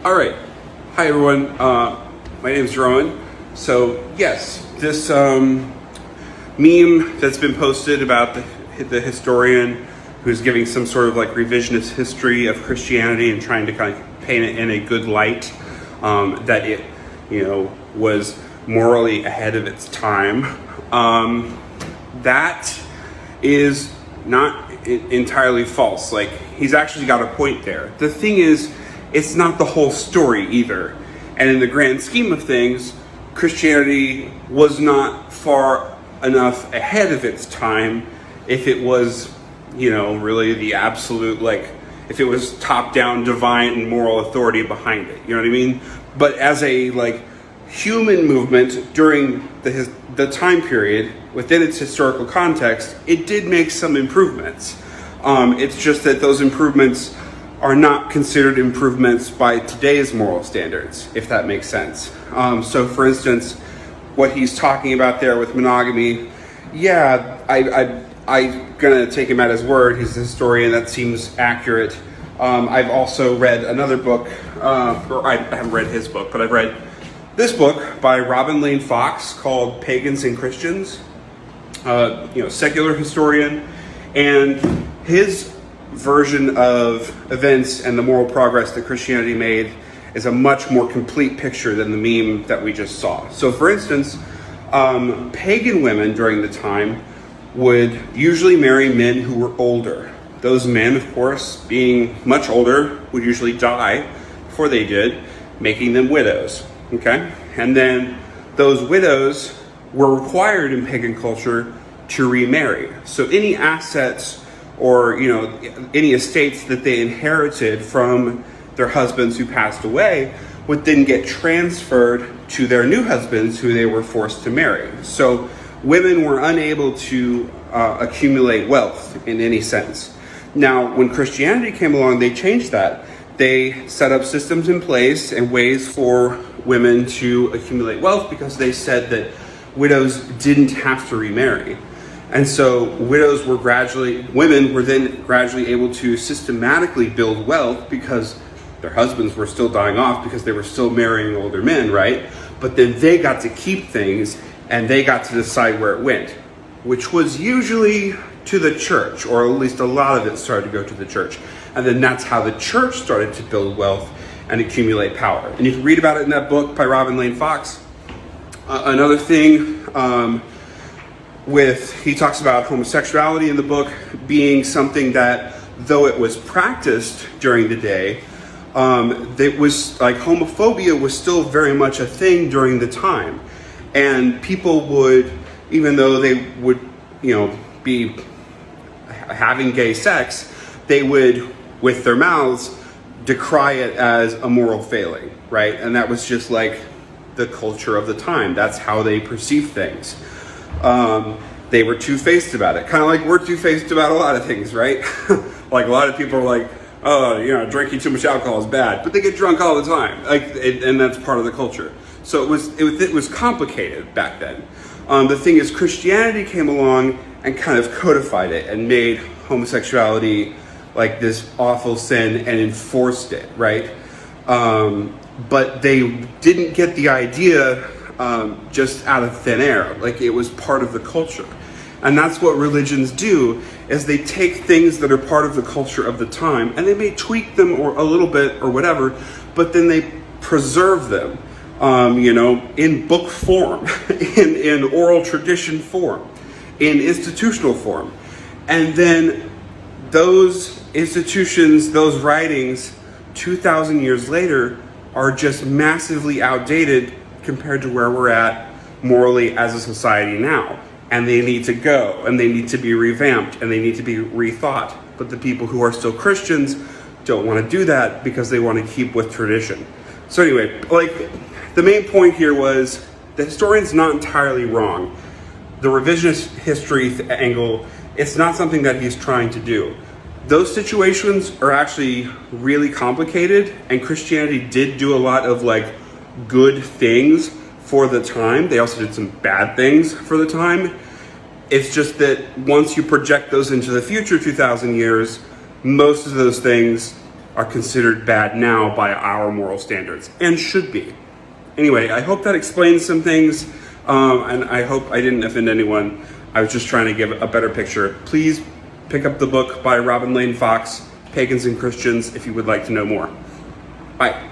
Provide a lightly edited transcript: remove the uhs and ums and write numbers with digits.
All right. Hi, everyone. My name is Rowan. So, yes, this meme that's been posted about the historian who's giving some sort of like revisionist history of Christianity and trying to kind of paint it in a good light, that it, was morally ahead of its time. That is not entirely false. Like, he's actually got a point there. The thing is, it's not the whole story either. And in the grand scheme of things, Christianity was not far enough ahead of its time if it was, really the absolute, if it was top-down divine and moral authority behind it. You know what I mean? But as a, human movement during the time period, within its historical context, it did make some improvements. It's just that those improvements are not considered improvements by today's moral standards, if that makes sense. So for instance, what he's talking about there with monogamy, I'm gonna take him at his word. He's a historian, that seems accurate. I've also read another book, or I haven't read his book, but I've read this book by Robin Lane Fox called Pagans and Christians, secular historian, and his version of events and the moral progress that Christianity made is a much more complete picture than the meme that we just saw. So for instance, pagan women during the time would usually marry men who were older. Those men, of course, being much older, would usually die before they did, making them widows, okay? And then those widows were required in pagan culture to remarry. So any assets or any estates that they inherited from their husbands who passed away would then get transferred to their new husbands who they were forced to marry. So women were unable to accumulate wealth in any sense. Now, when Christianity came along, they changed that. They set up systems in place and ways for women to accumulate wealth because they said that widows didn't have to remarry. And so women were then gradually able to systematically build wealth because their husbands were still dying off because they were still marrying older men, right? But then they got to keep things and they got to decide where it went, which was usually to the church, or at least a lot of it started to go to the church. And then that's how the church started to build wealth and accumulate power. And you can read about it in that book by Robin Lane Fox. Another thing, he talks about homosexuality in the book being something that, though it was practiced during the day, it was like homophobia was still very much a thing during the time. And people would, even though they would, be having gay sex, they would, with their mouths, decry it as a moral failing, right? And that was just like the culture of the time. That's how they perceived things. They were two-faced about it. Kind of like we're two-faced about a lot of things, right? Like a lot of people are like, drinking too much alcohol is bad, but they get drunk all the time. And that's part of the culture. So it was complicated back then. The thing is, Christianity came along and kind of codified it and made homosexuality like this awful sin and enforced it, right? But they didn't get the idea just out of thin air. Like, it was part of the culture. And that's what religions do, is they take things that are part of the culture of the time and they may tweak them or a little bit or whatever, but then they preserve them, in book form, in oral tradition form, in institutional form. And then those institutions, those writings, 2,000 years later, are just massively outdated compared to where we're at morally as a society now. And they need to go, and they need to be revamped, and they need to be rethought. But the people who are still Christians don't want to do that because they want to keep with tradition. So anyway, the main point here was the historian's not entirely wrong. The revisionist history angle, it's not something that he's trying to do. Those situations are actually really complicated, and Christianity did do a lot of good things for the time. They also did some bad things for the time. It's just that once you project those into the future 2,000 years, most of those things are considered bad now by our moral standards, and should be. Anyway, I hope that explains some things, and I hope I didn't offend anyone. I was just trying to give a better picture. Please pick up the book by Robin Lane Fox, Pagans and Christians, if you would like to know more. Bye.